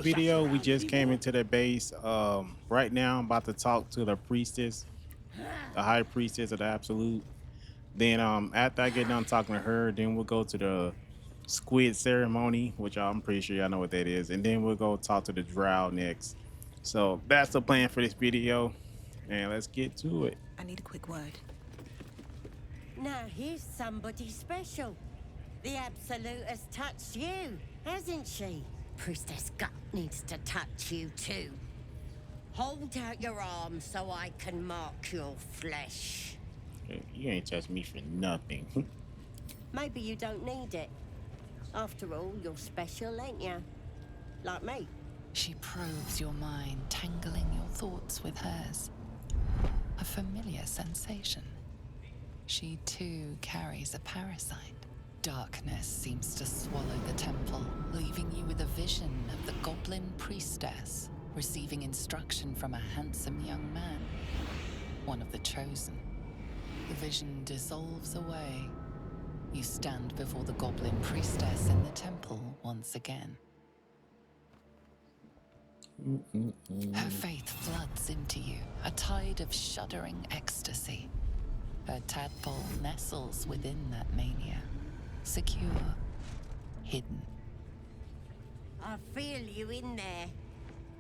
Video, we just came into the base. Right now I'm about to talk to the priestess, the high priestess of the absolute. Then after I get done talking to her, then we'll go to the squid ceremony, which I'm pretty sure y'all know what that is, and then we'll go talk to the drow next. So that's the plan for this video, and let's get to it. I need a quick word. Now here's somebody special. The Absolute has touched you, hasn't she? Priestess Gut needs to touch you too. Hold out your arm so I can mark your flesh. You ain't touch me for nothing. Maybe you don't need it. After all, you're special, ain't you? Like me. She probes your mind, tangling your thoughts with hers. A familiar sensation. She too carries a parasite. Darkness seems to swallow the temple, leaving you with a vision of the goblin priestess receiving instruction from a handsome young man, one of the chosen. The vision dissolves away. You stand before the goblin priestess in the temple once again. Her faith floods into you, a tide of shuddering ecstasy. Her tadpole nestles within that mania, secure, hidden. I feel you in there,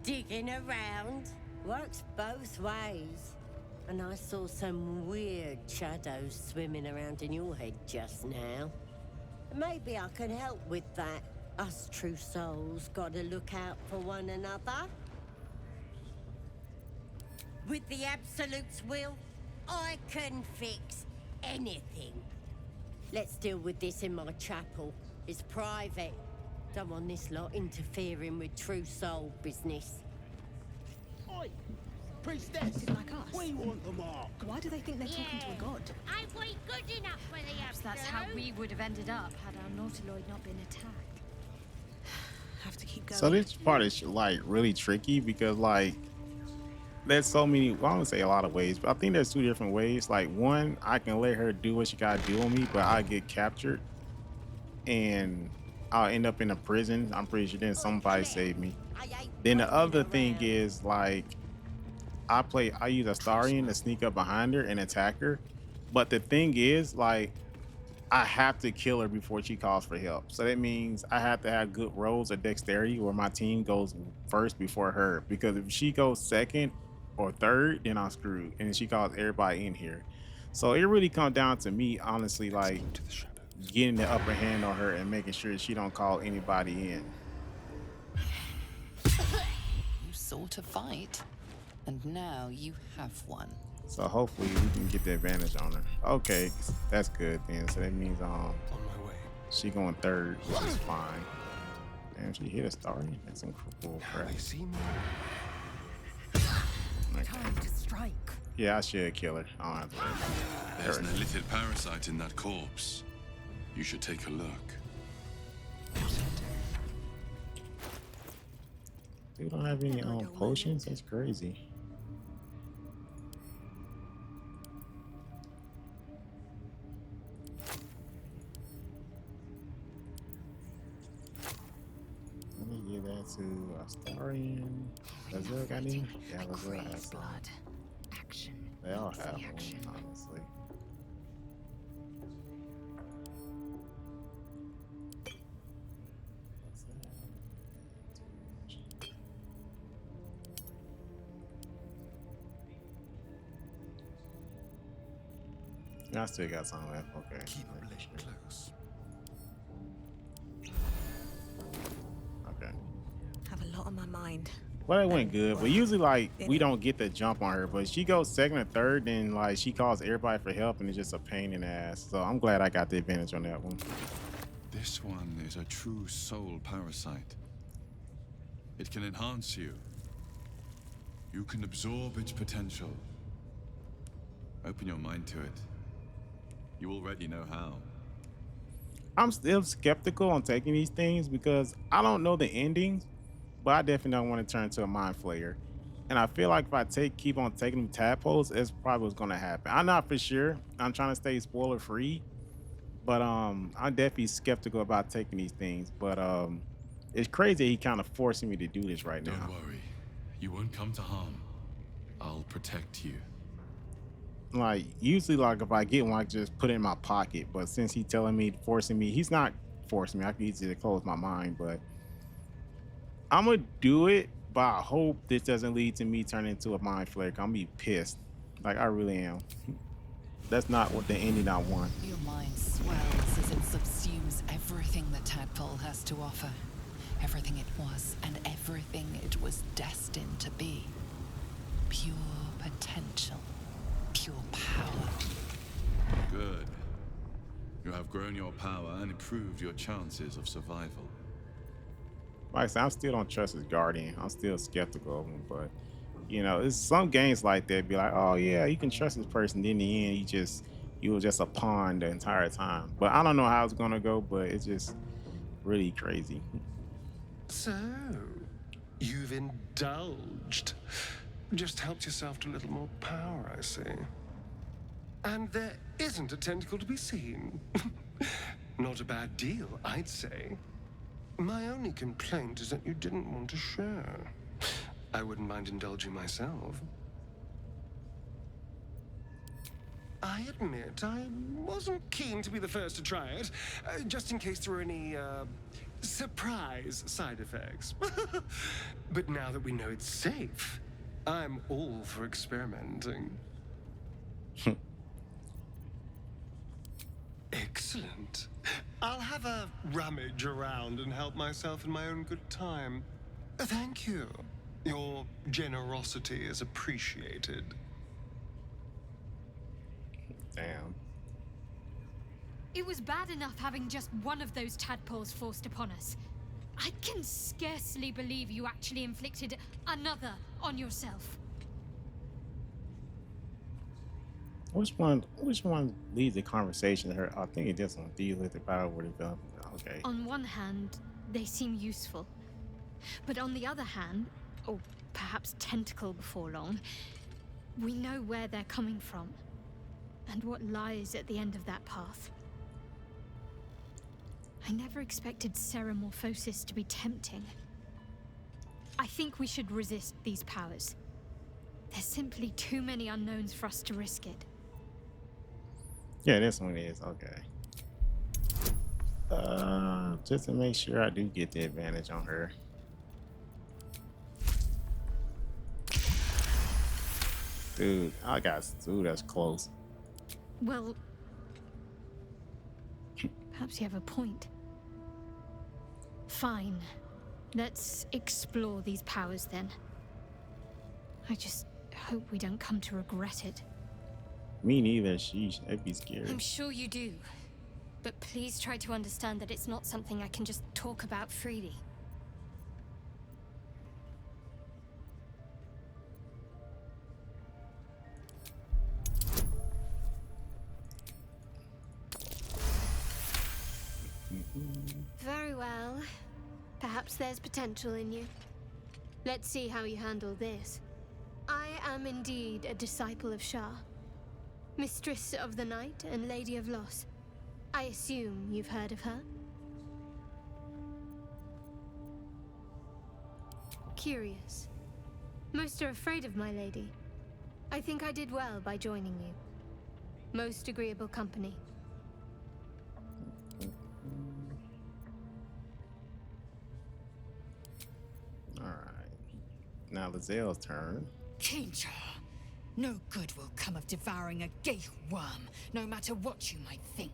digging around. Works both ways. And I saw some weird shadows swimming around in your head just now. Maybe I can help with that. Us true souls gotta look out for one another. With the Absolute's will, I can fix anything. Let's deal with this in my chapel. It's private. Don't want this lot interfering with true soul business. Oi! Priestess! Like us. We want the mark! Why do they think they're talking to a god? I we good enough for the Perhaps that's how we would have ended up had our Nautiloid not been attacked. Have to keep going. So this part is like really tricky because like there's so many, well, I don't say a lot of ways, but I think there's two different ways. Like one, I can let her do what she gotta do on me, but I get captured and I'll end up in a prison. I'm pretty sure then somebody save me. Then the other thing is like I use Astarion to sneak up behind her and attack her. But the thing is like I have to kill her before she calls for help. So that means I have to have good rolls of dexterity where my team goes first before her. Because if she goes second or third, then I'm screwed. And she calls everybody in here. So it really comes down to me, honestly, like getting the upper hand on her and making sure she don't call anybody in. You sought a fight, and now you have one. So hopefully we can get the advantage on her. Okay, that's good then. So that means On my way. she going third, which is fine. Damn, she hit a star. That's some cool crap. I see more. Okay. Time to strike. Yeah, I should kill her. I don't have to worry about it. There's an illithid parasite in that corpse. You should take a look. Dude don't have any potions? That's crazy. Let me give that to Astarion. Lazar got any? Yeah, Lazar has some. Blood. Action. They all It's the have one, action. honestly. I still got some left. Okay. Keep blade close. Okay. Have a lot on my mind. Well, it went good, but usually like we don't get the jump on her, but she goes second or third, then like she calls everybody for help, and it's just a pain in the ass. So I'm glad I got the advantage on that one. This one is a true soul parasite. It can enhance you. You can absorb its potential. Open your mind to it. You already know how. I'm still skeptical on taking these things because I don't know the endings, but I definitely don't want to turn into a mind flayer. And I feel like if I keep on taking them tadpoles, that's probably what's gonna happen. I'm not for sure. I'm trying to stay spoiler free, but I'm definitely skeptical about taking these things. But It's crazy he kind of forcing me to do this right Don't now. worry. You won't come to harm. I'll protect you. Like usually, like if I get one, I just put it in my pocket. But since he's telling me, forcing me, he's not forcing me. I can easily close my mind, but I'm gonna do it. But I hope this doesn't lead to me turning into a mind flayer. I'm gonna be pissed. Like I really am. That's not what the ending I want. Your mind swells as it subsumes everything that Tadpole has to offer. Everything it was and everything it was destined to be. Pure potential. Pure power. Good. You have grown your power and improved your chances of survival. Like I said, I still don't trust his guardian. I'm still skeptical of him, but you know, it's some games like that be like, oh yeah, you can trust this person. Then in the end, you were just a pawn the entire time. But I don't know how it's gonna go, but it's just really crazy. So, you've indulged. Just helped yourself to a little more power, I see. And there isn't a tentacle to be seen. Not a bad deal, I'd say. My only complaint is that you didn't want to share. I wouldn't mind indulging myself. I admit I wasn't keen to be the first to try it, just in case there were any, surprise side effects. But now that we know it's safe, I'm all for experimenting. Excellent. I'll have a rummage around and help myself in my own good time. Thank you. Your generosity is appreciated. Damn. It was bad enough having just one of those tadpoles forced upon us. I can scarcely believe you actually inflicted another on yourself. Which one leads the conversation to her? I think it this one. Do you let the power would have done? Okay. On one hand, they seem useful. But on the other hand, or perhaps tentacle before long, we know where they're coming from. And what lies at the end of that path. I never expected ceramorphosis to be tempting. I think we should resist these powers. There's simply too many unknowns for us to risk it. Yeah, this one is okay. Just to make sure I do get the advantage on her. Dude, that's close. Well, perhaps you have a point. Fine. Let's explore these powers then. I just hope we don't come to regret it. Me neither. Sheesh, that'd be scary. I'm sure you do. But please try to understand that it's not something I can just talk about freely. Very well. Perhaps there's potential in you. Let's see how you handle this. I am indeed a disciple of Shah, Mistress of the Night and Lady of Loss. I assume you've heard of her? Curious. Most are afraid of my lady. I think I did well by joining you. Most agreeable company. Alright. Now Lazelle's turn. Kinja, no good will come of devouring a gay worm, no matter what you might think.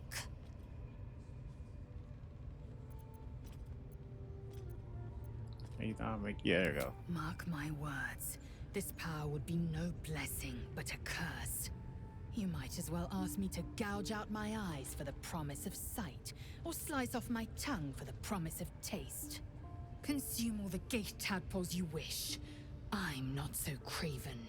Yeah, there you go. Mark my words, this power would be no blessing, but a curse. You might as well ask me to gouge out my eyes for the promise of sight, or slice off my tongue for the promise of taste. Consume all the gate tadpoles you wish. I'm not so craven.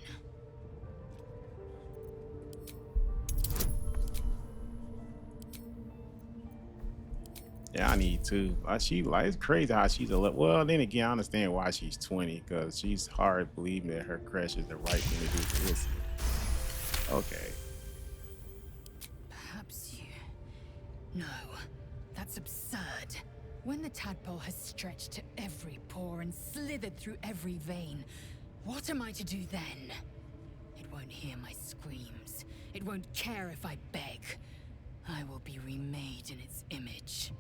Yeah, I need to. It's crazy how she's well. Then again, I understand why she's 20 because she's hard believing that her crush is the right thing to do for this. Okay. Perhaps you... No, that's absurd. When the tadpole has stretched to every pore and slithered through every vein, what am I to do then? It won't hear my screams. It won't care if I beg. I will be remade in its image.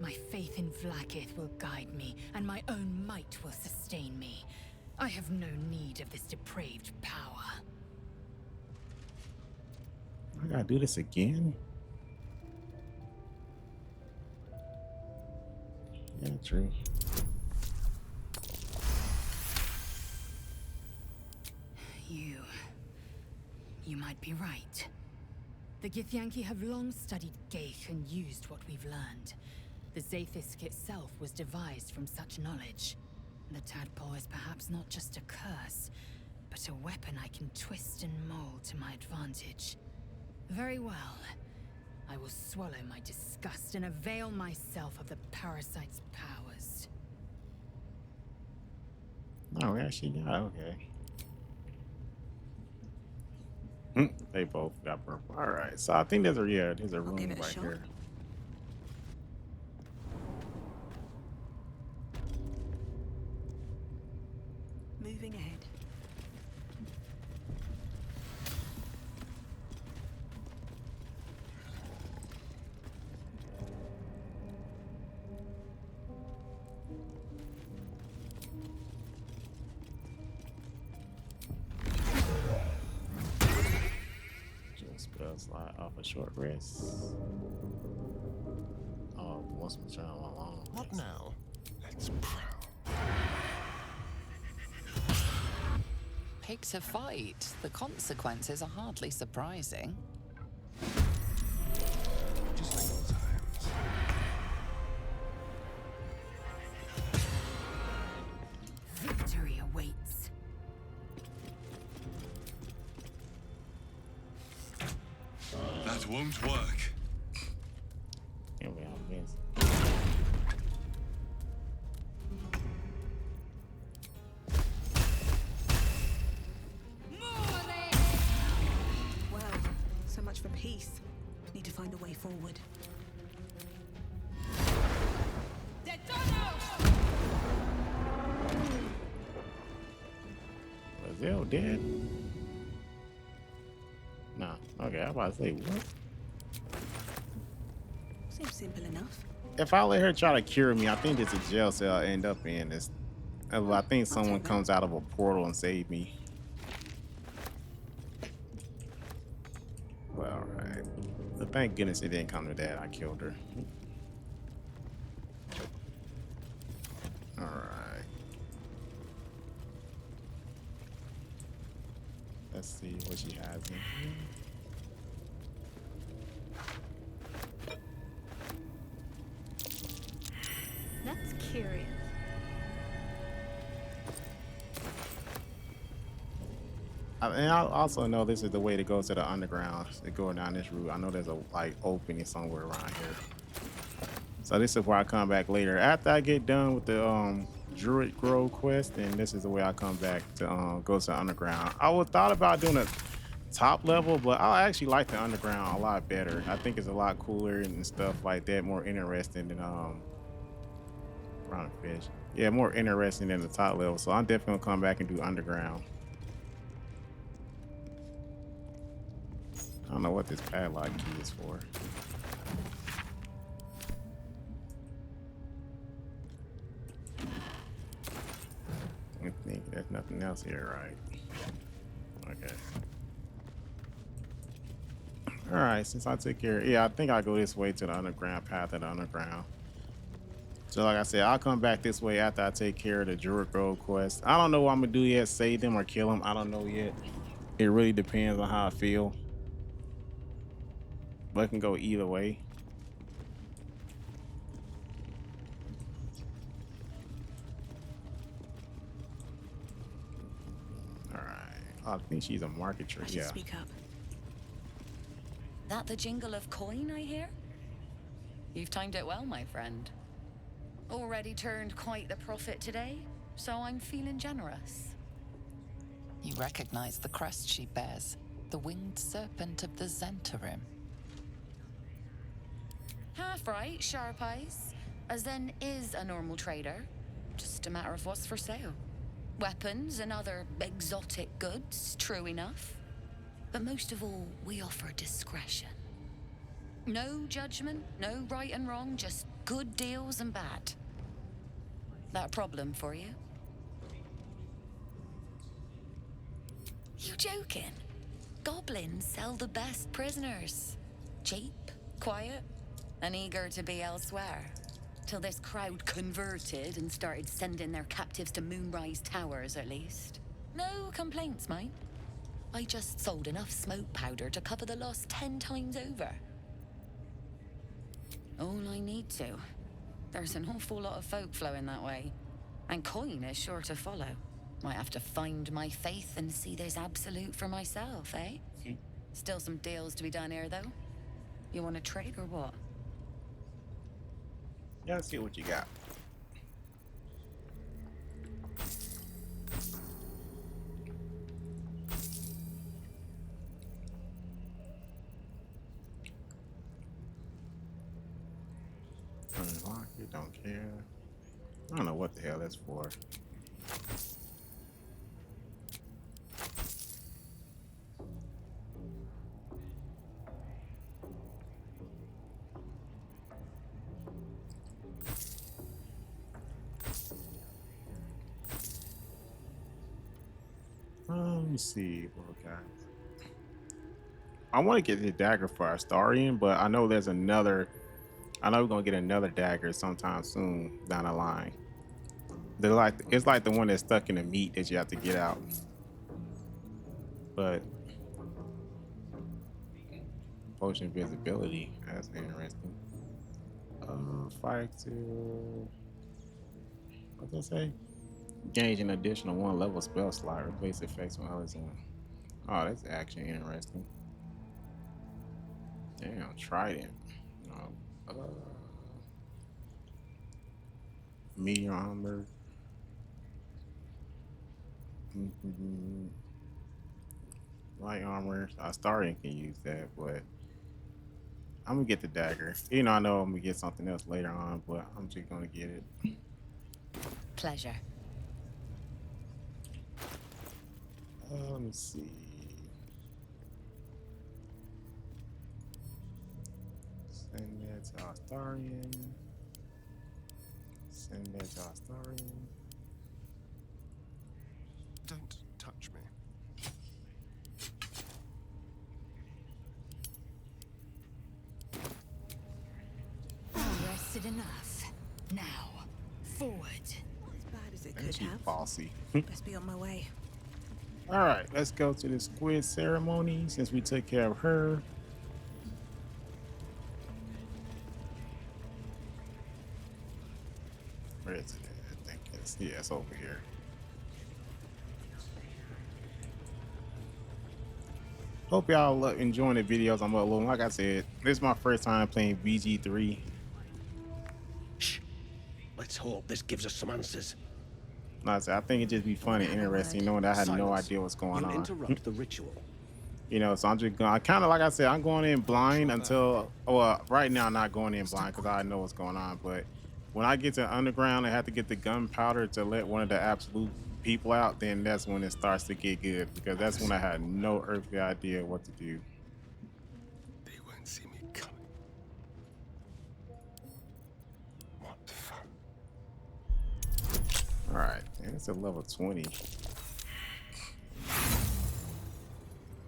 My faith in Vlaakith will guide me, and my own might will sustain me. I have no need of this depraved power. I gotta do this again? Yeah, true. You might be right. The Githyanki have long studied Geich and used what we've learned. The Zaithisk itself was devised from such knowledge. The tadpole is perhaps not just a curse, but a weapon I can twist and mold to my advantage. Very well. I will swallow my disgust and avail myself of the parasite's powers. Oh, yeah, she got okay. They both got purple. All right, so I think there's a room right here. Moving ahead. Spell slide off a short rest. Oh, once we turn on long. What now? Let's prowl. Pick to fight. The consequences are hardly surprising. Just like old times. Victory awaits. That won't work. Here we are, yes. Well, so much for peace. Need to find a way forward. Brazil dead? Nah. Okay, I'm about to say what? Seems simple enough. If I let her try to cure me, I think it's a jail cell I end up in. I think someone comes out of a portal and save me. Well, alright. But thank goodness it didn't come to that. I killed her. Alright. Let's see what she has in here. That's curious. And I also know this is the way to go to the underground. To go down this route. I know there's a opening somewhere around here. So this is where I come back later. After I get done with the Druid Grove quest, and this is the way I come back to go to the underground. I was thought about doing a top level, but I actually like the underground a lot better. I think it's a lot cooler and stuff like that, more interesting than round fish. Yeah, more interesting than the top level. So I'm definitely gonna come back and do underground. I don't know what this padlock key is for. I think there's nothing else here, right? Okay. All right, since I took care, yeah, I think I'll go this way to the underground path of the underground. So like I said, I'll come back this way after I take care of the Druid Grove quest. I don't know what I'm gonna do yet, save them or kill them. I don't know yet. It really depends on how I feel. But it can go either way. All right. I think she's a marketer. I should Yeah. speak up. That the jingle of coin I hear? You've timed it well, my friend. Already turned quite the profit today, so I'm feeling generous. You recognize the crest she bears, the winged serpent of the Zentarim. Half right, sharp eyes. as then is a normal trader. Just a matter of what's for sale. Weapons and other exotic goods, true enough. But most of all, we offer discretion. No judgment, no right and wrong, just good deals and bad. That a problem for you? You joking? Goblins sell the best prisoners. Cheap, quiet, and eager to be elsewhere. Till this crowd converted and started sending their captives to Moonrise Towers, at least. No complaints, mate. I just sold enough smoke powder to cover the loss 10 times over. All I need to. There's an awful lot of folk flowing that way. And coin is sure to follow. Might have to find my faith and see this absolute for myself, eh? Still some deals to be done here, though. You want to trade or what? Yeah, let's see what you got. Unlock it, don't care. I don't know what the hell that's for. Let me see what we got. I want to get the dagger for Astarion, but I know there's another. I know we're gonna get another dagger sometime soon down the line. They're like, it's like the one that's stuck in the meat that you have to get out. But potion visibility, that's interesting. Fire to, what does that say? Gain an additional 1 level spell slot. Replace effects when others in. Oh, that's actually interesting. Damn, trident. Meteor armor. Light armor. Astarion can use that, but I'm gonna get the dagger. You know, I know I'm gonna get something else later on, but I'm just gonna get it. Pleasure. Let me see. Send that to Astarion. Send that to Astarion. Don't touch me. Rested enough. Now, forward. As bad as it And could she have. bossy. Best be on my way. All right, let's go to the squid ceremony since we took care of her. Where is it? I think it's over here. Hope y'all enjoying the videos I'm uploading. Like I said, this is my first time playing BG3. Shh. Let's hope this gives us some answers. Like I said, I think it'd just be fun and interesting knowing that I had no idea what's going You'll on. interrupt the ritual. You know, so I'm just going, kind of like I said, I'm going in blind until, well, right now I'm not going in blind because I know what's going on. But when I get to underground and have to get the gunpowder to let one of the absolute people out, then that's when it starts to get good, because that's when I had no earthly idea what to do. They won't see me coming. What fun. All right, and it's a level 20.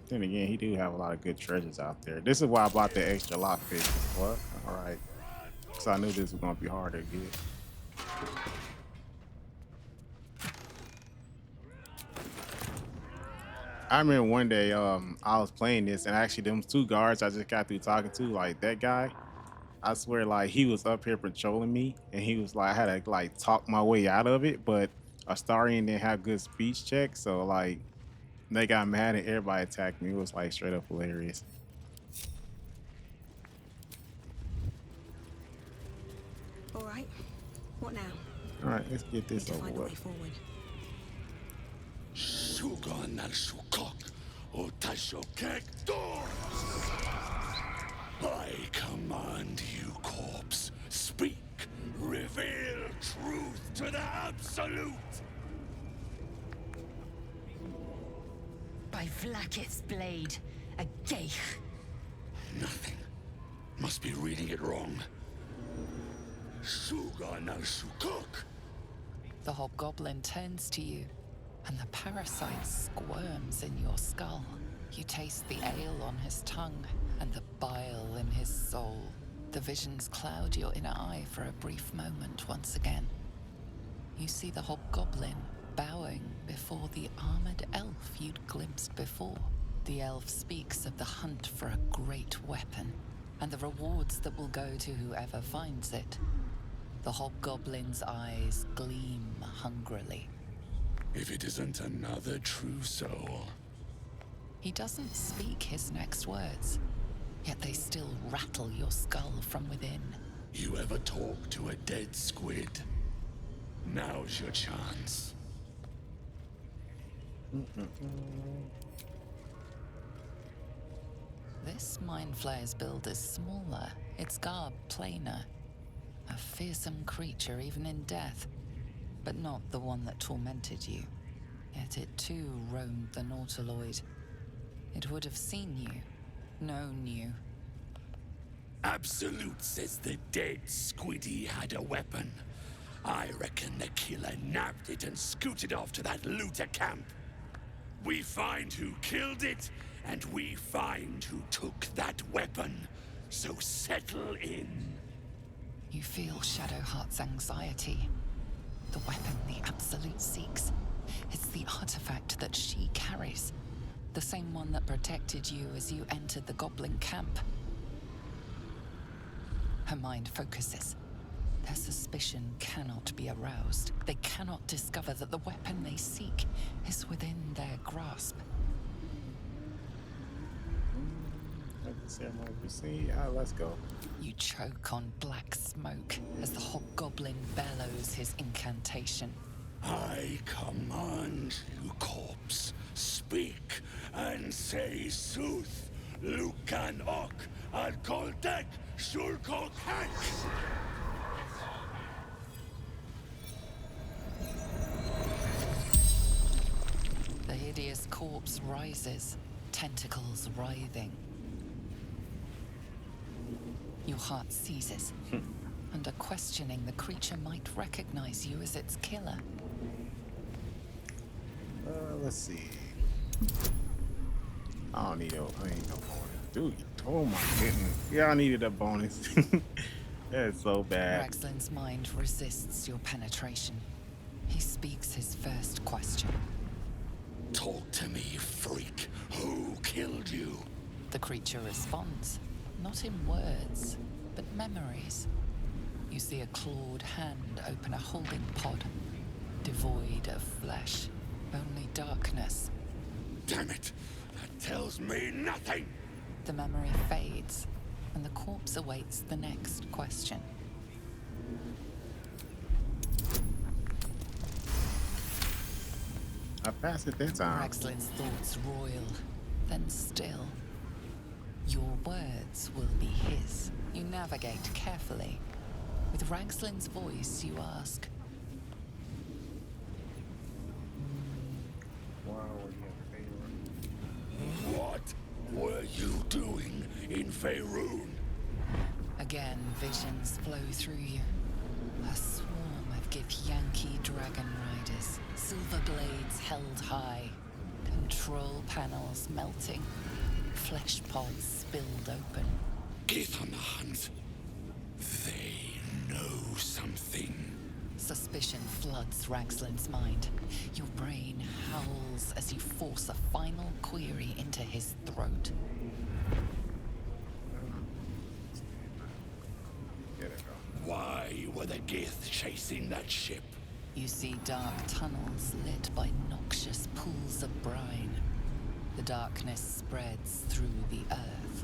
Then again, he do have a lot of good treasures out there. This is why I bought the extra lockpick. What? All right, so I knew this was gonna be hard to get. I remember one day I was playing this, and actually them 2 guards I just got through talking to, like that guy, I swear, like he was up here patrolling me, and he was like, I had to like talk my way out of it, but Astarion didn't have good speech checks, so like they got mad and everybody attacked me. It was like straight up hilarious. All right. What now? All right, let's get this over Find a way with. forward. Sugon al Sukok, Otashokek I command you, corpse. Speak, Reveal truth to the absolute! By Vlaakith's blade, a geich. Nothing. Must be reading it wrong. Suga na Shukok. The hobgoblin turns to you, and the parasite squirms in your skull. You taste the ale on his tongue and the bile in his soul. The visions cloud your inner eye for a brief moment once again. You see the hobgoblin bowing before the armored elf you'd glimpsed before. The elf speaks of the hunt for a great weapon and the rewards that will go to whoever finds it. The hobgoblin's eyes gleam hungrily. If it isn't another true soul. He doesn't speak his next words, yet they still rattle your skull from within. You ever talk to a dead squid? Now's your chance. This mind flayer's build is smaller, its garb plainer. A fearsome creature even in death, but not the one that tormented you. Yet it too roamed the Nautiloid. It would have seen you, known you. Absolute says the dead squiddy had a weapon. I reckon the killer nabbed it and scooted off to that looter camp. We find who killed it, and we find who took that weapon. So settle in. You feel Shadowheart's anxiety. The weapon the Absolute seeks. It's the artifact that she carries. The same one that protected you as you entered the goblin camp. Her mind focuses. Their suspicion cannot be aroused. They cannot discover that the weapon they seek is within their grasp. Ceremony proceed. Let's go. You choke on black smoke as the hobgoblin bellows his incantation. I command you, corpse, speak and say sooth. Lucan ok al koldek shulkok hank. The hideous corpse rises, tentacles writhing. Your heart seizes. Under questioning, the creature might recognize you as its killer. Let's see. I need no bonus. Dude, oh my goodness. Yeah, I needed a bonus. That's so bad. Rexlin's mind resists your penetration. He speaks his first question. Talk to me, freak. Who killed you? The creature responds, not in words, but memories. You see a clawed hand open a holding pod, devoid of flesh, only darkness. Damn it! That tells me nothing! The memory fades, and the corpse awaits the next question. I passed it that time. Rexlin's thoughts roil, then still. Your words will be his. You navigate carefully. With Ragslin's voice, you ask, What were you doing in Faerun? Again, visions flow through you. A swarm of Githyanki dragon riders, silver blades held high, control panels melting, flesh pods spilled open. Gith on the hunt. They know something. Suspicion floods Ragslin's mind. Your brain howls as you force a final query into his throat. Why were the Gith chasing that ship? You see dark tunnels lit by noxious pools of brine. The darkness spreads through the earth.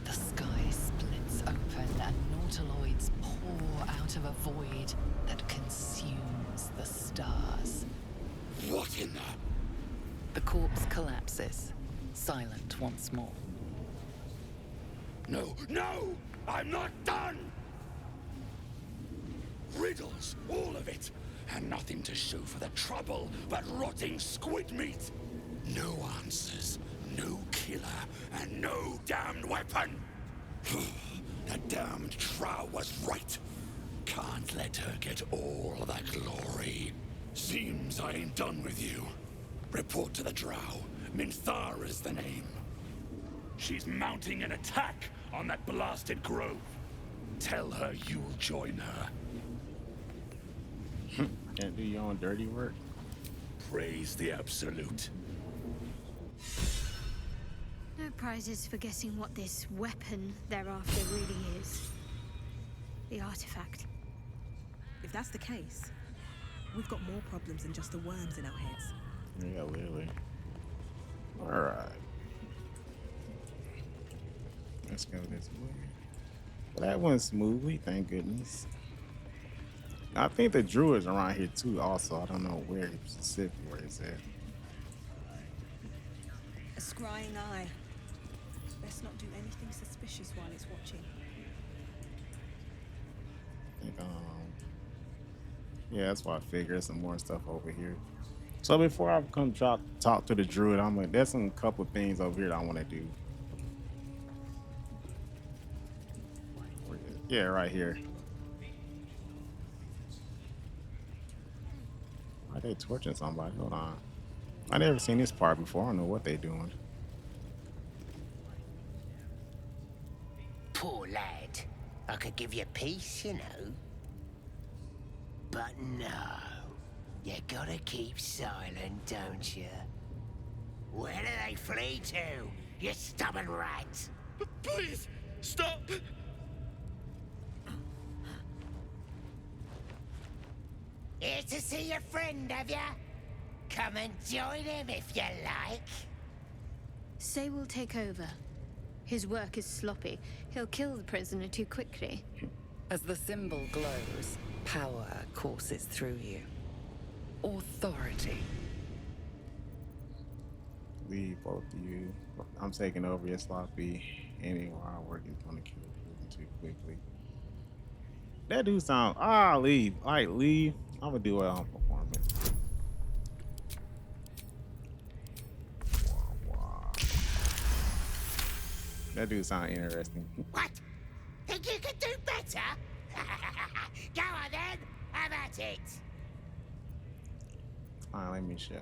The sky splits open and nautiloids pour out of a void that consumes the stars. What in the... The corpse collapses, silent once more. No, no! I'm not done! Riddles, all of it. And nothing to show for the trouble but rotting squid meat. No answers, no killer, and no damned weapon. That damned Trow was right. Can't let her get all that glory. Seems I ain't done with you. Report to the Drow. Minthara's the name. She's mounting an attack on that blasted grove. Tell her you'll join her. Can't do your own dirty work. Praise the Absolute. No prizes for guessing what this weapon thereafter really is. The artifact. If that's the case, we've got more problems than just the worms in our heads. Yeah, literally. Alright. Let's go this way. That went smoothly, thank goodness. I think the druid's around here too also. I don't know where specifically where it's at. A scrying eye. Best not do anything suspicious while it's watching. I think, yeah, that's why I figured there's some more stuff over here. So before I come talk to the druid, there's some couple things over here that I want to do. Yeah, right here. Why are they torching somebody? Hold on. I never seen this part before. I don't know what they doing. Poor lad. I could give you peace, you know. But no. You gotta keep silent, don't you? Where do they flee to, you stubborn rat? Please, stop! Here to see your friend, have ya? Come and join him if you like. Say we'll take over. His work is sloppy. He'll kill the prisoner too quickly. As the symbol glows, power courses through you. Authority. Leave both of you. I'm taking over your sloppy. Anyone I work is gonna kill you too quickly. That dude sound leave. Alright, leave. I'm gonna do well on performance. Wow. That dude sound interesting. What? Think you could do better? Go on then, have at it. Fine, let me show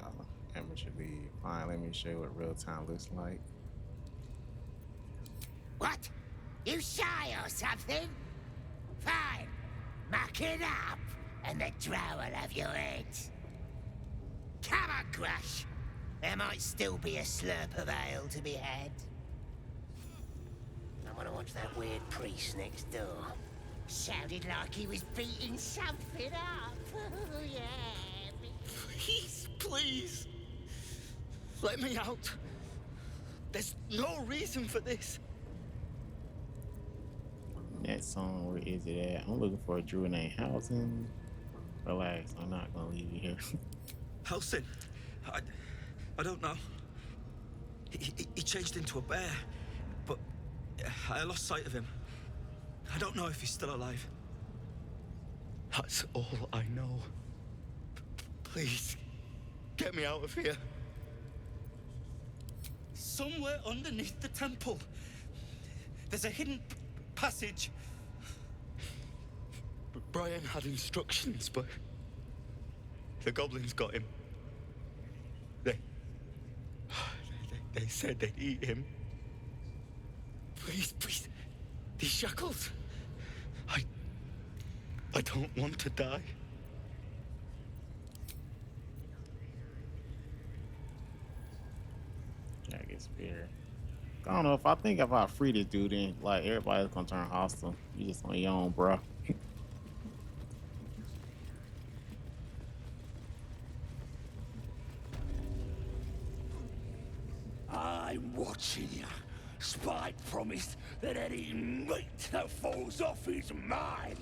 amateur leave. Fine, let me show you what real time looks like. What? You shy or something? Fine. Muck it up, and the drow will have your head. Come on, Crush. There might still be a slurp of ale to be had. I want to watch that weird priest next door. Sounded like he was beating something up. Yeah. Please, please. Let me out. There's no reason for this. That song, where is it at? I'm looking for a druid named Housen. Relax, I'm not gonna leave you here. Helsing? I don't know. He changed into a bear, but I lost sight of him. I don't know if he's still alive. That's all I know. Please, get me out of here. Somewhere underneath the temple, there's a hidden passage. Brian had instructions, but the goblins got him. They said they'd eat him. Please, please, these shackles. I don't want to die. I guess fair. I don't know if I free this dude, then like everybody's gonna turn hostile. You just on your own, bro. I'm watching you. Spike promised that any meat that falls off is mine.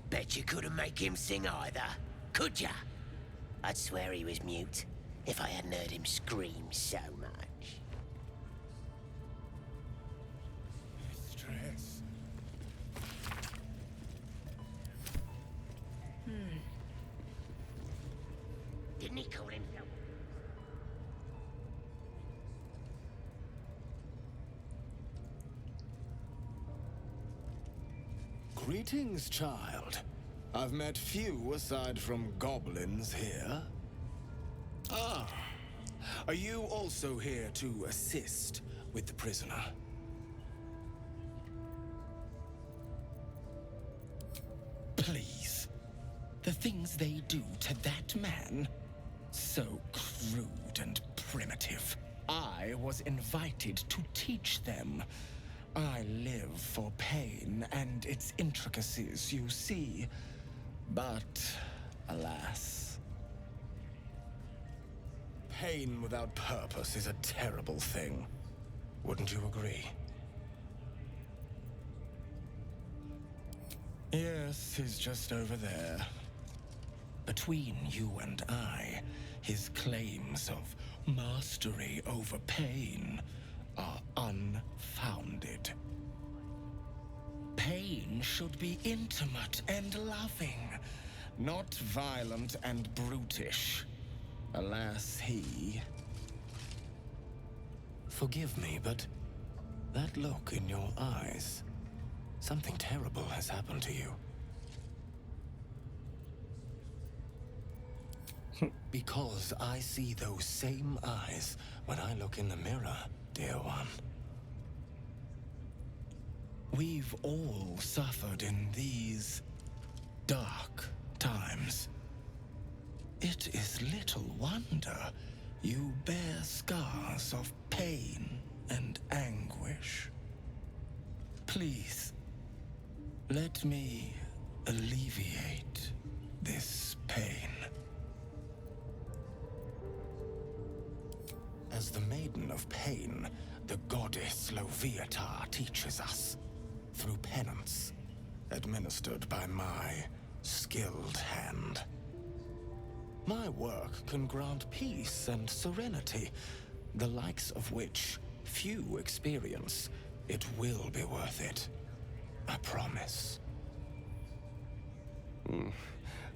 Bet you couldn't make him sing either, could ya? I'd swear he was mute if I hadn't heard him scream so much. Stress. Didn't he call himself? Greetings, child. I've met few aside from goblins here. Ah, are you also here to assist with the prisoner? Please. The things they do to that man? So crude and primitive. I was invited to teach them. I live for pain and its intricacies, you see. But, alas. Pain without purpose is a terrible thing. Wouldn't you agree? Yes, he's just over there. Between you and I, his claims of mastery over pain are unfounded. Pain should be intimate and loving, not violent and brutish. Alas, he... Forgive me, but that look in your eyes, something terrible has happened to you. Because I see those same eyes when I look in the mirror, dear one. We've all suffered in these dark times. It is little wonder you bear scars of pain and anguish. Please, let me alleviate this pain. As the Maiden of Pain, the goddess Loviatar teaches us, through penance, administered by my skilled hand. My work can grant peace and serenity, the likes of which few experience. It will be worth it. I promise.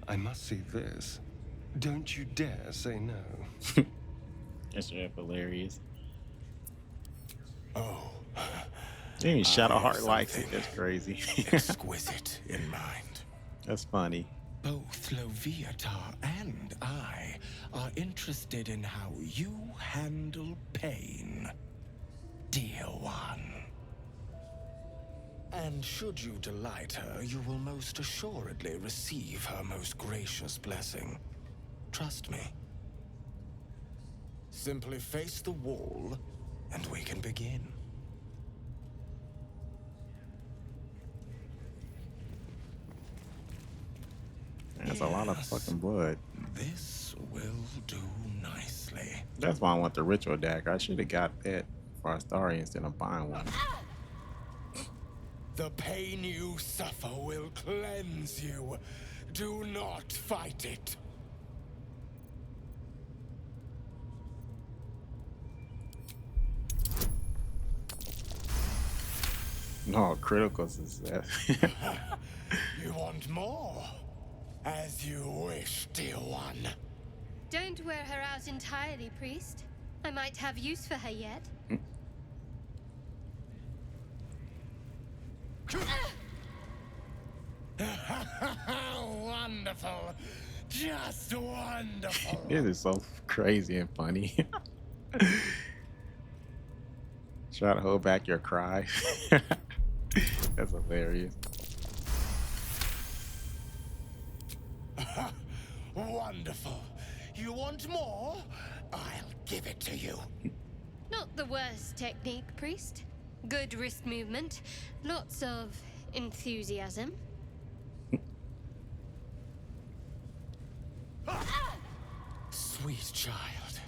I must see this. Don't you dare say no. That's hilarious. Oh. Even Shadowheart likes it. That's crazy. Exquisite in mind. That's funny. Both Loviatar and I are interested in how you handle pain, dear one. And should you delight her, you will most assuredly receive her most gracious blessing. Trust me. Simply face the wall, and we can begin. That's a lot of fucking blood. This will do nicely. That's why I want the ritual dagger. I should have got that for Astari instead of buying one. The pain you suffer will cleanse you. Do not fight it. No, critical success. You want more? As you wish, dear one. Don't wear her out entirely, priest. I might have use for her yet. Wonderful. Just wonderful. This is so crazy and funny. Try to hold back your cry. That's hilarious. Wonderful. You want more? I'll give it to you. Not the worst technique, priest. Good wrist movement. Lots of enthusiasm. Sweet child,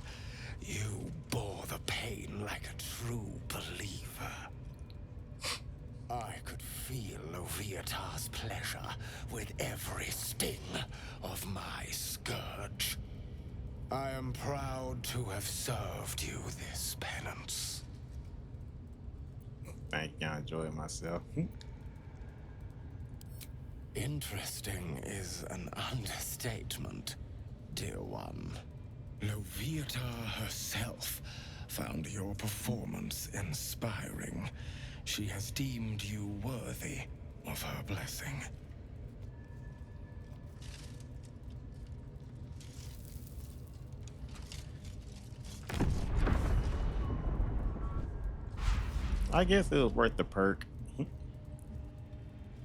you bore the pain like a true believer. I could feel Loviatar's pleasure with every sting of my scourge. I am proud to have served you this penance. I can't enjoy it myself. Interesting is an understatement, dear one. Loviatar herself found your performance inspiring. She has deemed you worthy of her blessing. I guess it was worth the perk.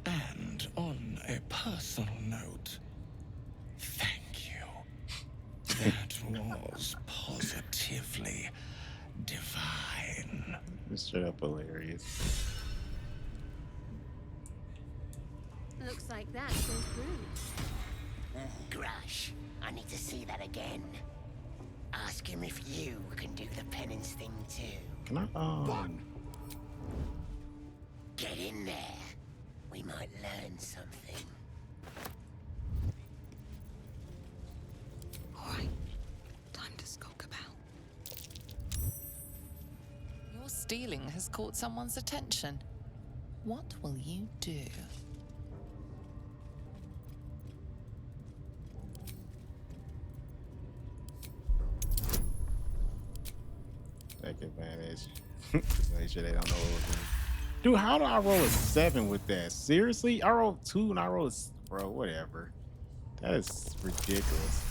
And on a personal note, thank you. That was positively divine. It's straight up hilarious. Looks like that goes through. Grush, I need to see that again. Ask him if you can do the penance thing too. Can I Get in there. We might learn something. Alright. Time to skulk about. Your stealing has caught someone's attention. What will you do? take advantage? Just make sure they don't know what we're doing. Dude, how do I roll a 7 with that? Seriously? I rolled 2 and I rolled bro, whatever. That is ridiculous.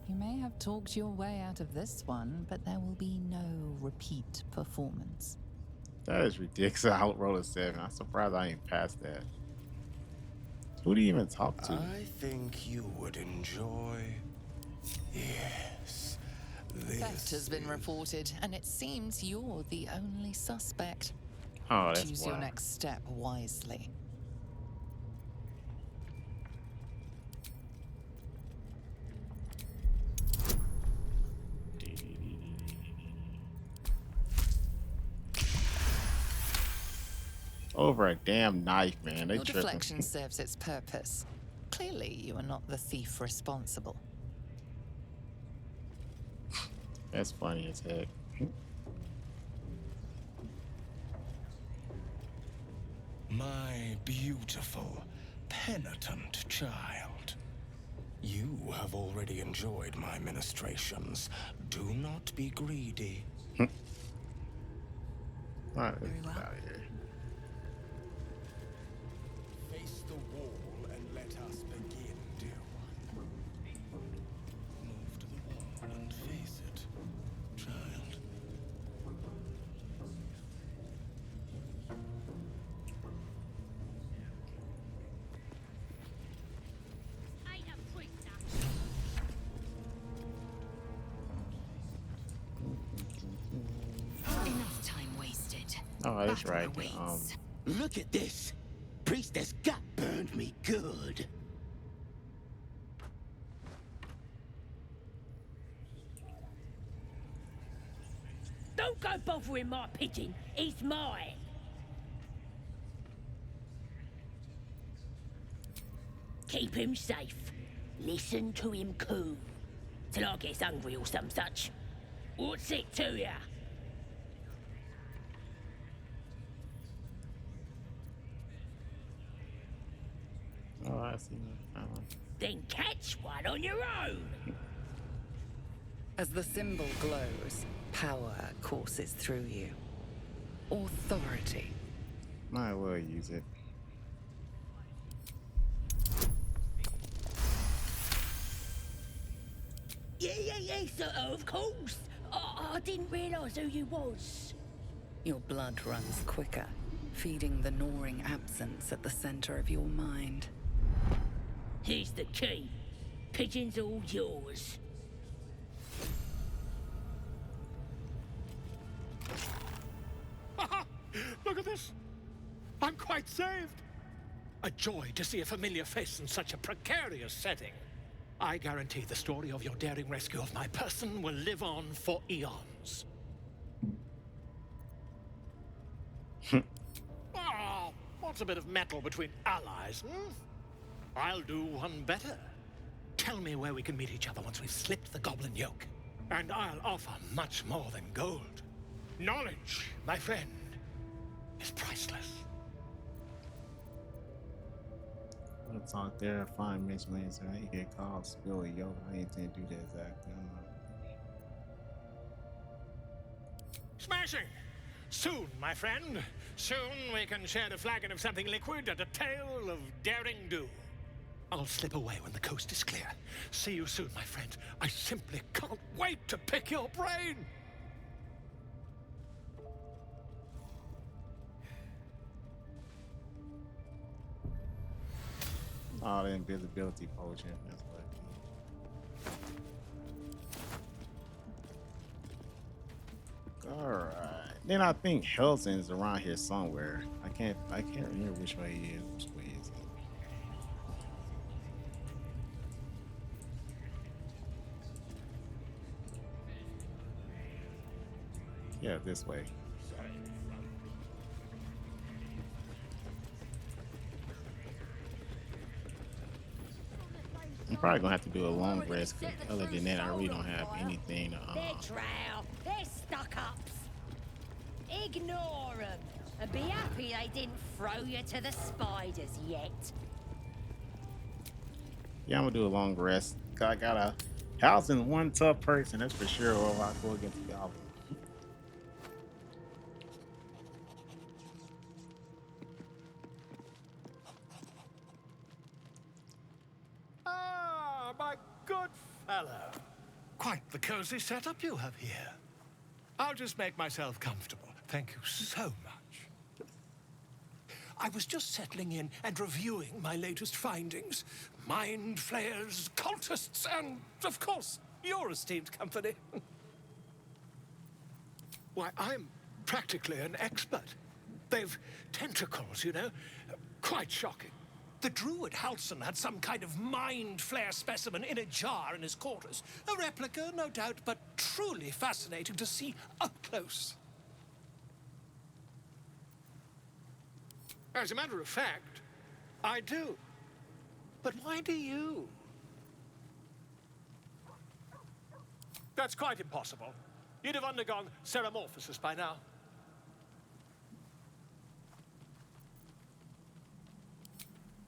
You may have talked your way out of this one, but there will be no repeat performance. That is ridiculous. I rolled a 7. I'm surprised I ain't passed that. Who do you even talk to? I think you would enjoy. Yes. Theft has been reported, and it seems you're the only suspect. Oh, that's Choose your next step wisely. Over a damn knife, man. They Your tripping. deflection serves its purpose. Clearly, you are not the thief responsible. That's funny as heck. My beautiful, penitent child. You have already enjoyed my ministrations. Do not be greedy. All right, let's get out of here. Face the wall and let us begin, dear one. Move to the wall and face it, child. Enough time wasted. Oh, that's Battle right. awaits. Look at this. Priestess gut burned me good. Don't go bothering my pigeon. He's mine. Keep him safe. Listen to him coo. Till I gets hungry or some such. What's it to ya? Oh, I see. Then catch one on your own. As the symbol glows, power courses through you. Authority. Might well use it. Yeah, sir, of course. I didn't realise who you was. Your blood runs quicker, feeding the gnawing absence at the center of your mind. Here's the key. Pigeon's all yours. Look at this. I'm quite saved. A joy to see a familiar face in such a precarious setting. I guarantee the story of your daring rescue of my person will live on for eons. Oh, what's a bit of metal between allies, hmm? I'll do one better. Tell me where we can meet each other once we've slipped the goblin yoke. And I'll offer much more than gold. Knowledge, my friend, is priceless. Talk there, fine Mitch Lance. I get called spill a yo. I intend to do that exactly. I'm not. Smashing! Soon, my friend. Soon we can share a flagon of something liquid and a tale of daring do. I'll slip away when the coast is clear. See you soon, my friend. I simply can't wait to pick your brain! Oh, the invisibility potion. That's what it is. Alright. Then I think Helsing's around here somewhere. I can't remember which way he is. Which way is it? Yeah, this way. I'm probably gonna have to do a long rest, 'cause other than that, I really don't have anything to, They're drow. They're stuck-ups. Ignore them. And be happy they didn't throw you to the spiders yet. Yeah, I'm gonna do a long rest. I got a house and one tough person, that's for sure, or I go against the goblin. Ah, my good fellow. Quite the cozy setup you have here. I'll just make myself comfortable. Thank you so much. I was just settling in and reviewing my latest findings. Mind flayers, cultists, and, of course, your esteemed company. Why, I'm practically an expert. They've tentacles, you know? Quite shocking. The druid Halson had some kind of mind flare specimen in a jar in his quarters. A replica, no doubt, but truly fascinating to see up close. As a matter of fact, I do. But why do you? That's quite impossible. You'd have undergone ceramorphosis by now.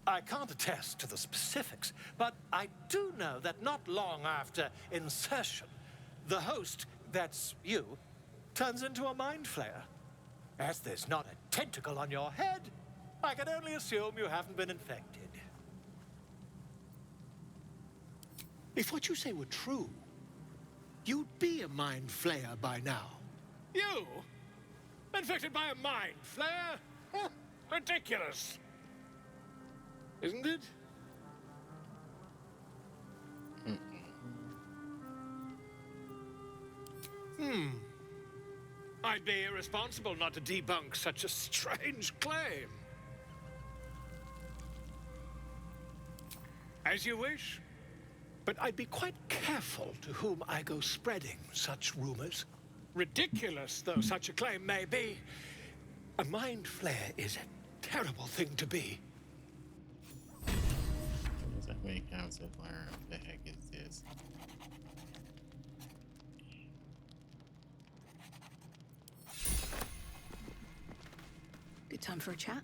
I can't attest to the specifics, but I do know that not long after insertion, the host, that's you, turns into a mind flayer. As there's not a tentacle on your head, I can only assume you haven't been infected. If what you say were true, you'd be a mind flayer by now. You? Infected by a mind flayer? Huh, ridiculous. Isn't it? I'd be irresponsible not to debunk such a strange claim. As you wish. But I'd be quite careful to whom I go spreading such rumors. Ridiculous though such a claim may be, a mind flare is a terrible thing to be. Many counts of learn. What the heck is this? Good time for a chat.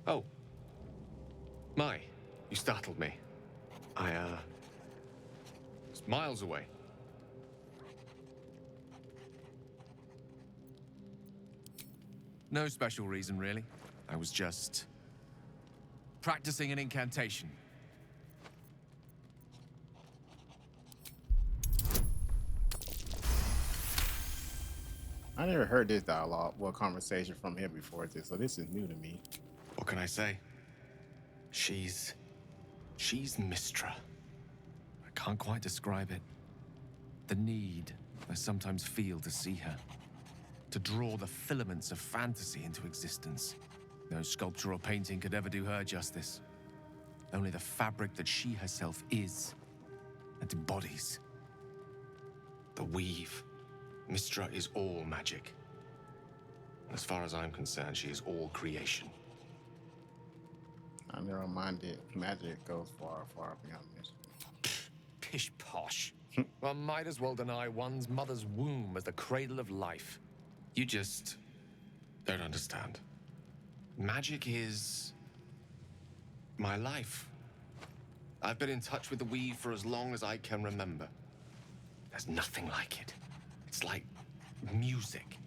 Oh. My, you startled me. It's miles away. No special reason, really. I was just practicing an incantation. I never heard this dialogue or conversation from him before this, so this is new to me. What can I say? She's Mistra. I can't quite describe it. The need I sometimes feel to see her. To draw the filaments of fantasy into existence. No sculpture or painting could ever do her justice. Only the fabric that she herself is and embodies. The weave. Mistra is all magic. As far as I'm concerned, she is all creation. I never minded magic goes far, far beyond this. Pish posh. One might as well deny one's mother's womb as the cradle of life. You just don't understand. Magic is my life. I've been in touch with the weave for as long as I can remember. There's nothing like it. It's like music,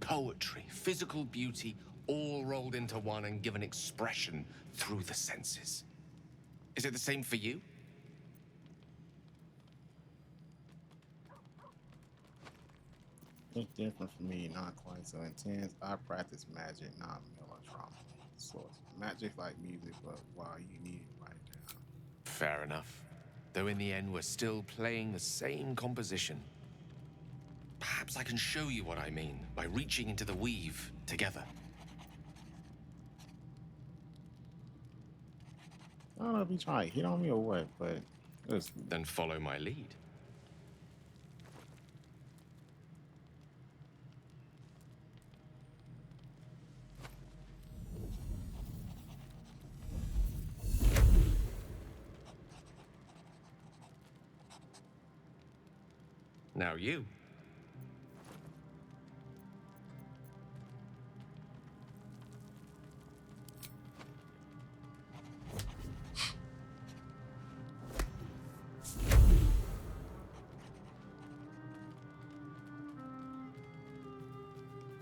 poetry, physical beauty, all rolled into one and given expression through the senses. Is it the same for you? It's different for me, not quite so intense. I practice magic, not melodrama. So it's magic like music, but while you need it right now. Fair enough. Though in the end, we're still playing the same composition. Perhaps I can show you what I mean by reaching into the weave together. I don't know if you try to hit on me or what, but then follow my lead. Now you.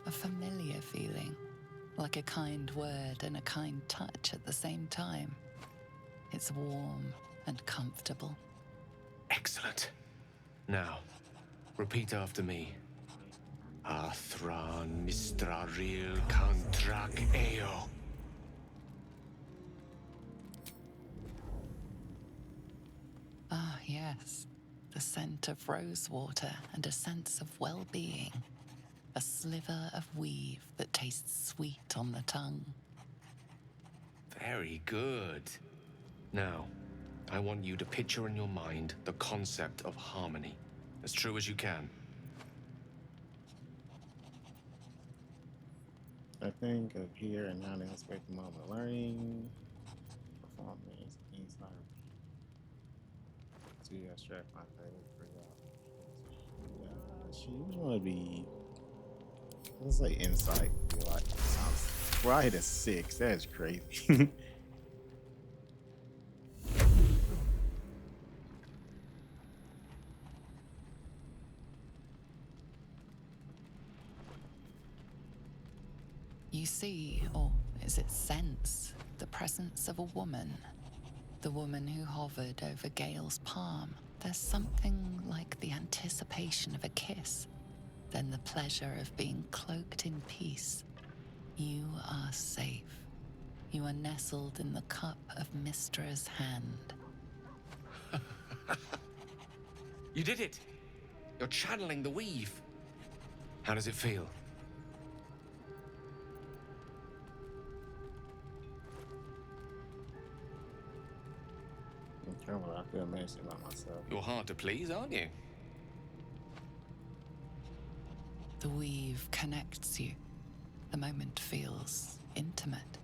A familiar feeling, like a kind word and a kind touch at the same time. It's warm and comfortable. Excellent. Now, repeat after me. Athran mistraril kantrak eo. Ah, yes. The scent of rosewater and a sense of well-being. A sliver of weave that tastes sweet on the tongue. Very good. Now, I want you to picture in your mind the concept of harmony, as true as you can. I think of here and now, the unexpected moment of learning. Performance inside to abstract my favorite for she want to be. Let's say insight. Like, sounds. Well, I hit a 6. That's crazy. You see, or is it sense, the presence of a woman. The woman who hovered over Gale's palm. There's something like the anticipation of a kiss, then the pleasure of being cloaked in peace. You are safe. You are nestled in the cup of Mystra's hand. You did it! You're channeling the weave. How does it feel? I feel amazing about myself. You're hard to please, aren't you? The weave connects you. The moment feels intimate.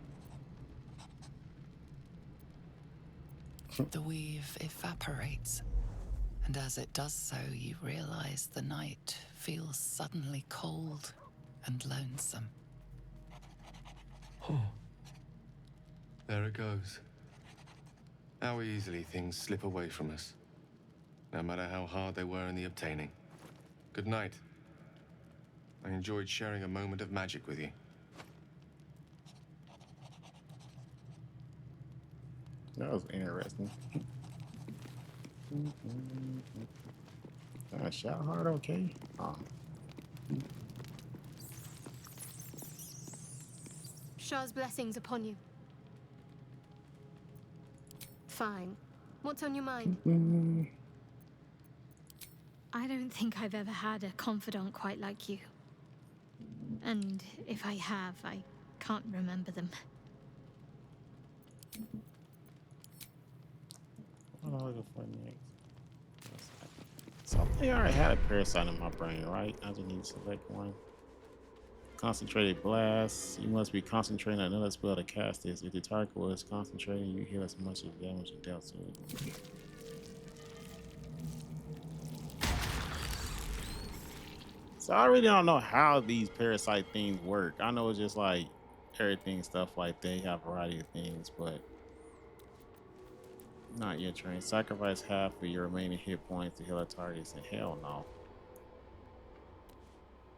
The weave evaporates, and as it does so, you realize the night feels suddenly cold and lonesome. Oh. There it goes. How easily things slip away from us, no matter how hard they were in the obtaining. Good night. I enjoyed sharing a moment of magic with you. That was interesting. Shout hard, okay? Shah's blessings upon you. Fine. What's on your mind? I don't think I've ever had a confidant quite like you. And if I have, I can't remember them. What am I looking for next? So I think I already had a parasite in my brain, right? I just need to select one. Concentrated blast. You must be concentrating on another spell to cast this. If the target was concentrating, you heal as much as damage you dealt to it. So I really don't know how these parasite things work. I know it's just like everything, stuff like they have a variety of things, but not yet trained. Sacrifice half of your remaining hit points to heal a target. And hell no.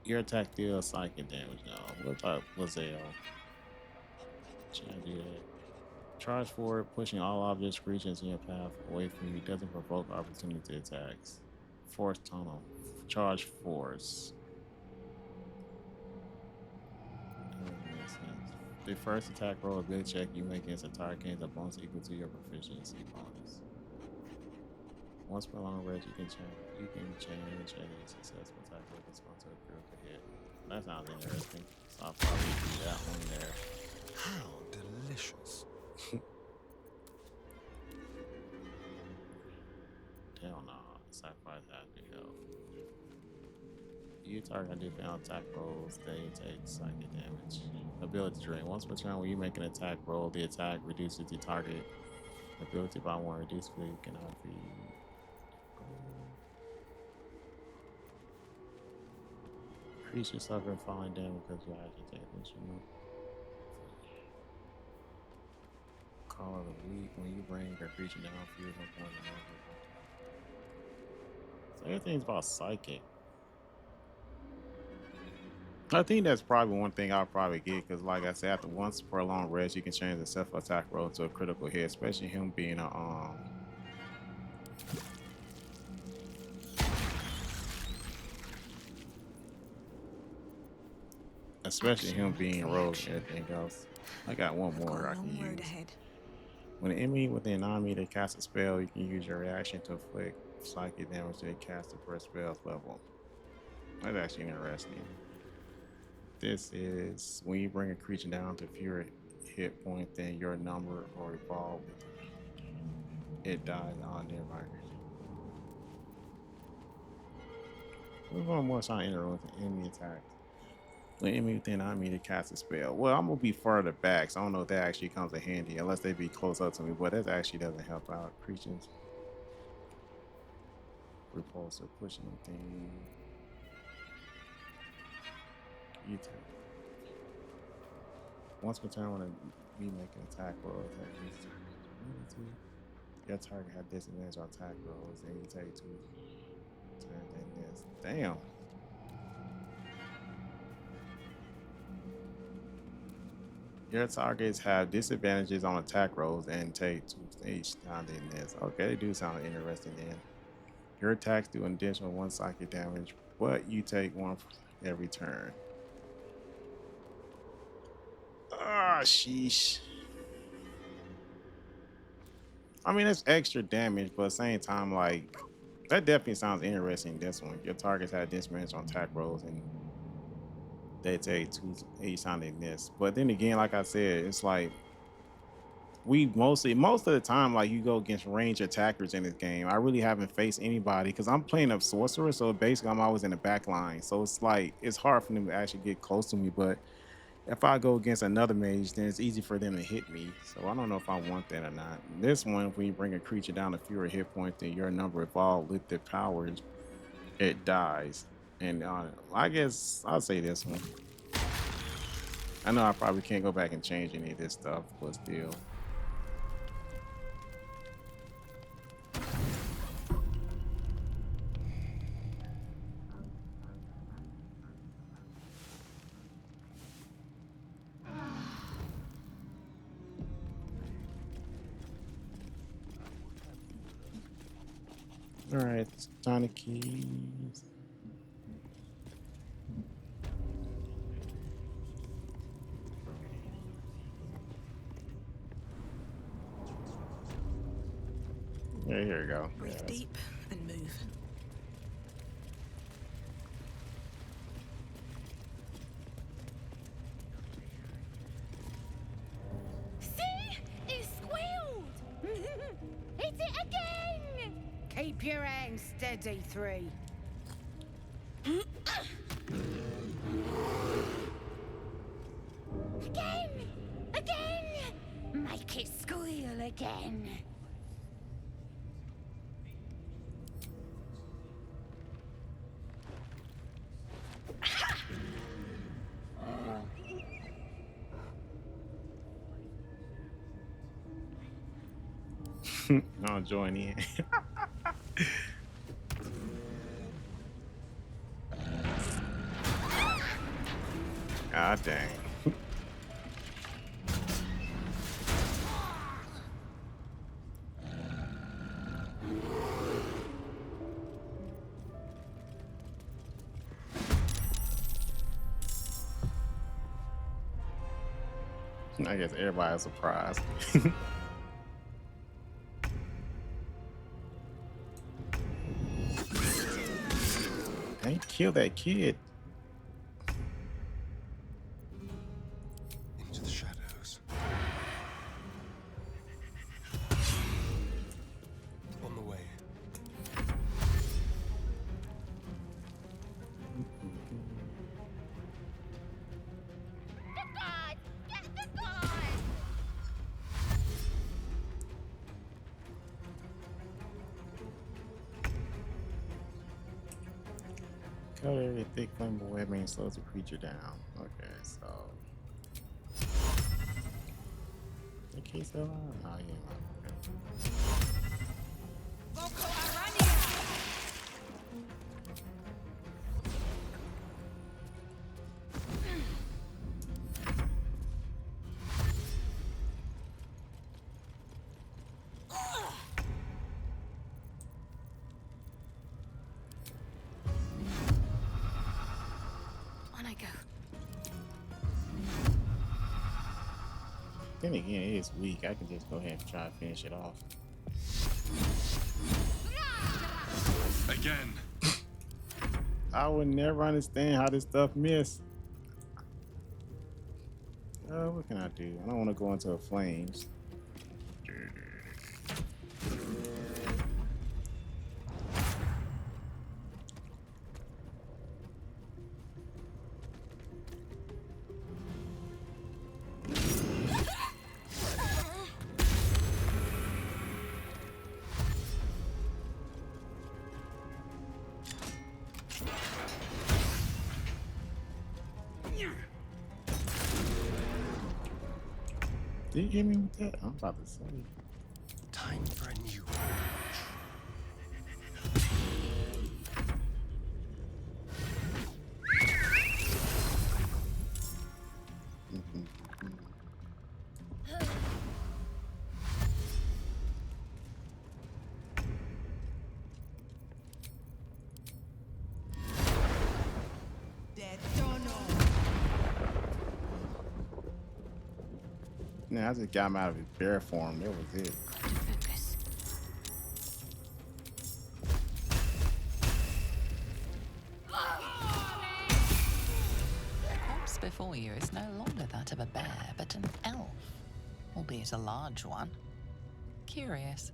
Your attack deals psychic damage now. What about Lizelle? Should I do that? Charge forward, pushing all objects, creatures in your path away from you. Doesn't provoke opportunity attacks. Force tunnel. Charge force. Doesn't make sense. The first attack roll ability check you make against a target gains a bonus equal to your proficiency bonus. Once per long rest, you can change any successful attack roll response to a critical hit. That sounds interesting. So I'll probably do that one there. How delicious. Hell no. Sacrifice happy health. You target different attack rolls, they take psychic damage. Ability drain. Once per turn, when you make an attack roll, the attack reduces the target ability by 1. Reduce you cannot be. Creature suffer falling damage because you actually take instrument. Call of the week. When you bring a creature down, fuse no point in number. So everything's about psychic. I think that's probably one thing I'll probably get because, like I said, after once per long rest, you can change the self attack roll to a critical hit, especially him being a especially him being rogue and everything else. I got one more I can use. When an enemy within 9 meters casts a spell, you can use your reaction to inflict psychic damage to the caster per spell's level. That's actually interesting. This is when you bring a creature down to fewer hit points than your number or evolve, it dies on nearby creature. We're going more sign enter with an enemy attack. When enemy within 9 meters cast a spell. Well, I'm gonna be further back, so I don't know if that actually comes in handy unless they be close up to me, but that actually doesn't help out. Creatures. Repulsor, pushing thing. You take. Once per turn, when we make an attack roll, your target had disadvantage on attack rolls, and you take 2 turns in this. Damn. Your targets have disadvantages on attack rolls and take 2 each time they miss. Okay, they do sound interesting then. Your attacks do an additional 1 psychic damage, but you take 1 every turn. Ah, sheesh. I mean, it's extra damage, but at the same time, like, that definitely sounds interesting, this one. Your targets have disadvantage on attack rolls, and they take 2 each time they miss. But then again, like I said, it's like, most of the time, like, you go against ranged attackers in this game. I really haven't faced anybody, because I'm playing a sorcerer, so basically I'm always in the back line. So it's like, it's hard for them to actually get close to me, but if I go against another mage, then it's easy for them to hit me. So I don't know if I want that or not. This one, when you bring a creature down to fewer hit points than your number of all lifted powers, it dies. And I guess I'll say this one. I know I probably can't go back and change any of this stuff, but still. All right, Tonic keys. Yeah, here we go. Breathe deep and move. See? It squealed! Hit it again! Keep your hands steady, 3. make it squeal again. I'll join in. God dang. I guess everybody's surprised. They killed that kid. Into the shadows. On the way. Cover every thick flammable webbing and slows the creature down. Okay, so. The kid's still alive? Oh, yeah. On I go. Then again, it is weak. I can just go ahead and try to finish it off. Again. I would never understand how this stuff missed. What can I do? I don't want to go into the flames. Did you hit me with that? I'm about to say. Time for a new one. Nah, I just got him out of his bear form. That was it. The corpse before you is no longer that of a bear, but an elf, albeit a large one. Curious.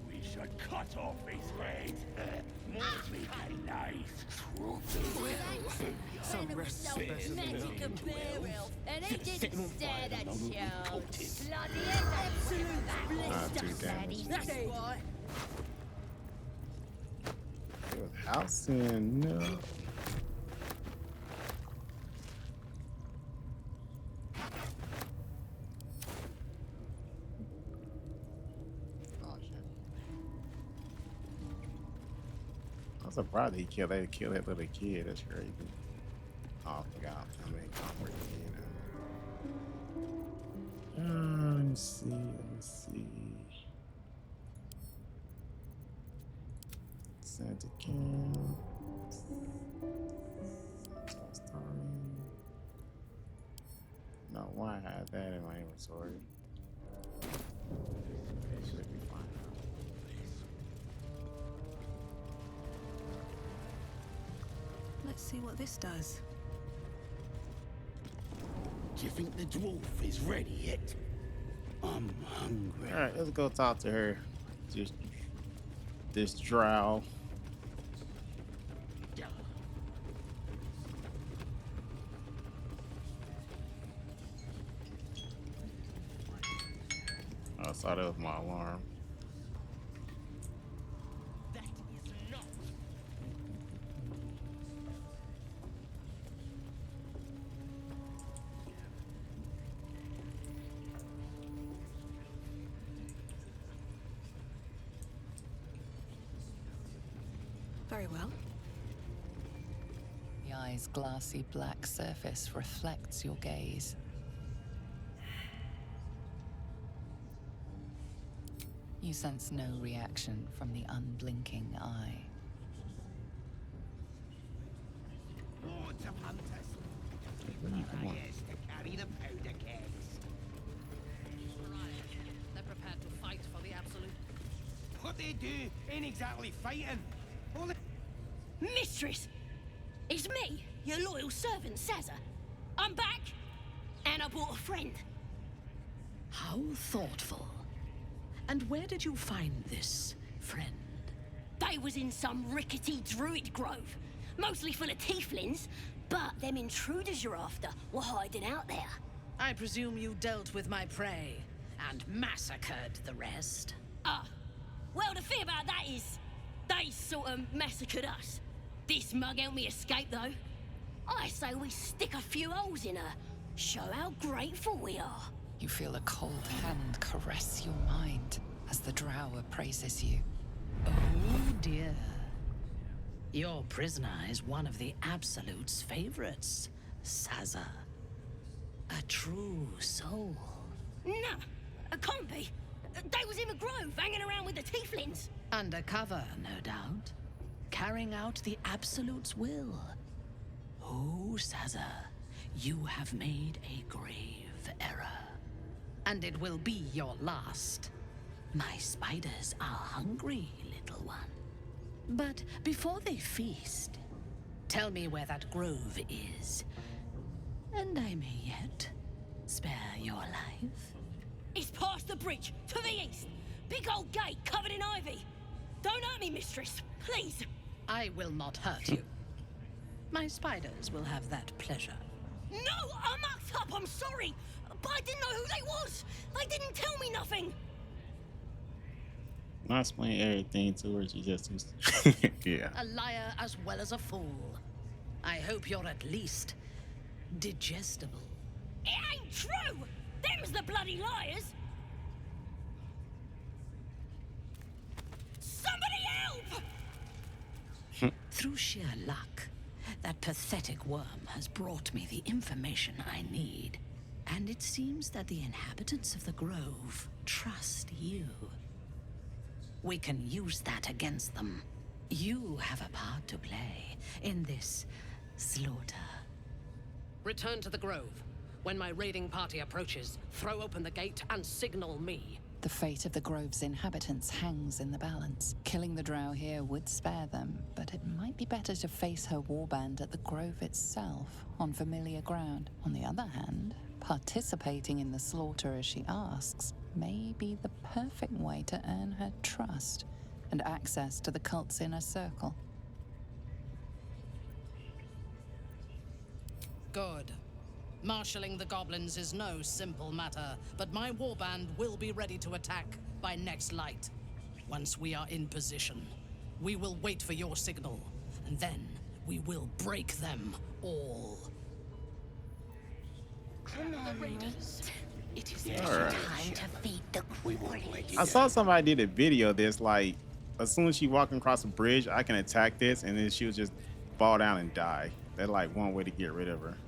We should cut off his head. Make a nice trophy. Some magic burial, and it didn't stand a chance. Bloody absolute Not too blister, damaged. That's right. It was house in no. Oh shit! I'm surprised he killed that little kid. That's crazy. Oh, I forgot. I mean, comfort kid. Let me see. Let me see. Santa Camp. No, why I had that in my inventory? It should be fine. Let's see what this does. Do you think the dwarf is ready yet? I'm hungry. All right, let's go talk to her. Just this drow. I saw that was my alarm. Very well. The eye's glassy black surface reflects your gaze. You sense no reaction from the unblinking eye. Hordes of hunters. Warriors to carry the powder kegs. They're prepared to fight for the absolute. What they do ain't exactly fighting. All they... Mistress! It's me, your loyal servant, Sazza. I'm back, and I brought a friend. How thoughtful. And where did you find this friend? They was in some rickety druid grove, mostly full of tieflings, but them intruders you're after were hiding out there. I presume you dealt with my prey and massacred the rest. Well, the thing about that is, they sort of massacred us. This mug helped me escape, though. I say we stick a few holes in her, show how grateful we are. You feel a cold hand caress your mind as the drow praises you. Oh dear. Your prisoner is one of the Absolute's favorites, Sazza. A true soul. No, it can't be. They was in the grove, hanging around with the tieflings. Undercover, no doubt. Carrying out the Absolute's will. Oh, Sazza, you have made a grave error. And it will be your last. My spiders are hungry, little one. But before they feast, tell me where that grove is. And I may yet spare your life. It's past the bridge, to the east. Big old gate covered in ivy. Don't hurt me, mistress, please. I will not hurt you. My spiders will have that pleasure. No, I mucked up, I'm sorry. But I didn't know who they was. They didn't tell me nothing. I explained everything to her. She just yeah. A liar as well as a fool. I hope you're at least digestible. It ain't true. Them's the bloody liars. Somebody help! Through sheer luck, that pathetic worm has brought me the information I need. And it seems that the inhabitants of the Grove trust you. We can use that against them. You have a part to play in this slaughter. Return to the grove. When my raiding party approaches, throw open the gate and signal me. The fate of the grove's inhabitants hangs in the balance. Killing the drow here would spare them, but it might be better to face her warband at the grove itself, on familiar ground. On the other hand, participating in the slaughter as she asks may be the perfect way to earn her trust and access to the cult's inner circle. Good. Marshalling the goblins is no simple matter, but my warband will be ready to attack by next light. Once we are in position, we will wait for your signal, and then we will break them all. Come on, raiders. It is Alright. time to feed the quarries. I saw somebody did a video this like as soon as she walking across the bridge, I can attack this and then she'll just fall down and die. That's like one way to get rid of her.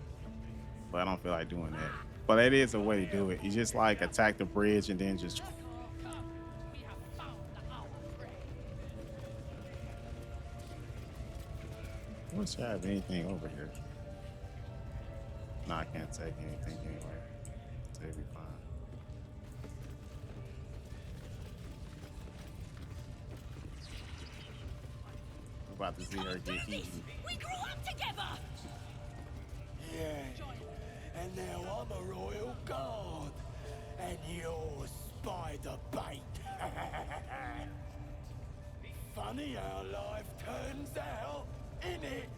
But I don't feel like doing that. But that is a way to do it. You just like attack the bridge and then just I wish I have anything over here. No, I can't take anything anyway. So it'll be fine. I'm about to see her get eaten. We grew up together. Yeah, and now I'm a royal guard, and you're spider bait. Funny how life turns out, innit?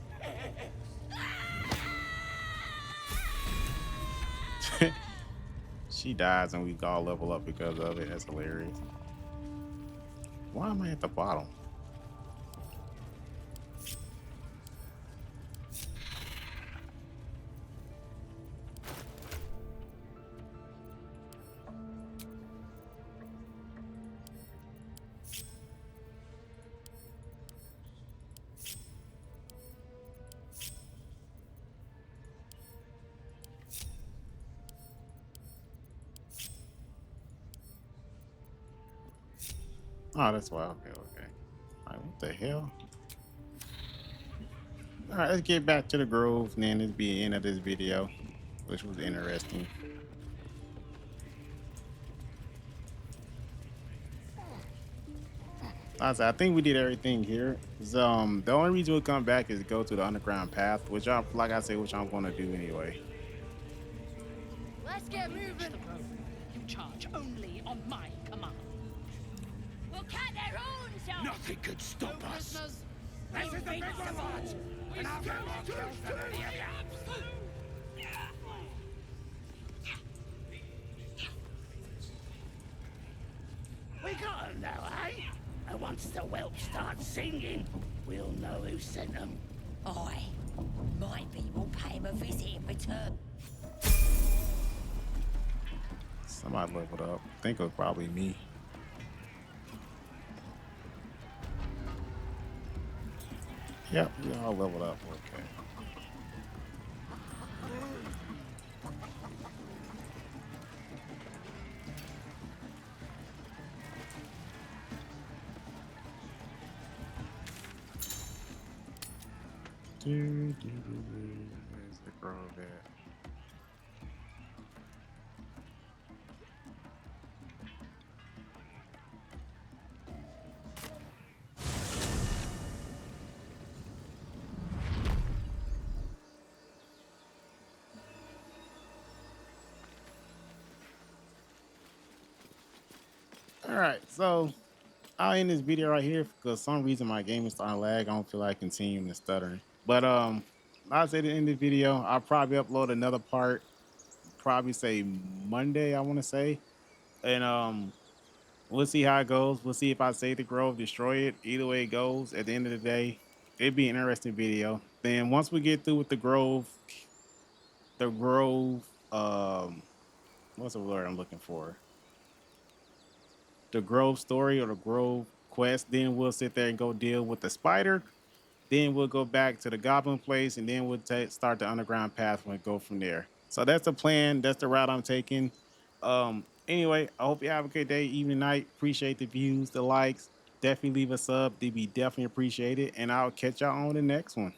She dies and we all level up because of it. That's hilarious. Why am I at the bottom? Oh, that's why. Okay, okay. All right, what the hell? All right, let's get back to the grove, and then this be the end of this video, which was interesting. I think we did everything here. The only reason we'll come back is to go to the underground path, which I, like I said, which I'm going to do anyway. Let's get moving. You charge only on my command. We'll cut their horns off. Nothing could stop us. This is the big one, and I'll get more kills than any of you. We got him now, eh? And once the whelp starts singing, we'll know who sent them. Aye. My people pay him a visit in return. Somebody leveled up. I think it was probably me. Yep, we all leveled up. Okay. Where's the grove at? All right, so I'll end this video right here because some reason my game is starting to lag. I don't feel like continuing to stutter. But I'll say to end the video. I'll probably upload another part. Probably say Monday, I want to say, and we'll see how it goes. We'll see if I save the grove, destroy it. Either way it goes, at the end of the day, it'd be an interesting video. Then once we get through with the grove, what's the word I'm looking for? The grove story or the grove quest. Then we'll sit there and go deal with the spider. Then we'll go back to the goblin place, and then we'll start the underground path and go from there. So that's the plan. That's the route I'm taking. Anyway, I hope you have a good day, evening, night. Appreciate the views, the likes. Definitely leave a sub. They'd be definitely appreciated. And I'll catch y'all on the next one.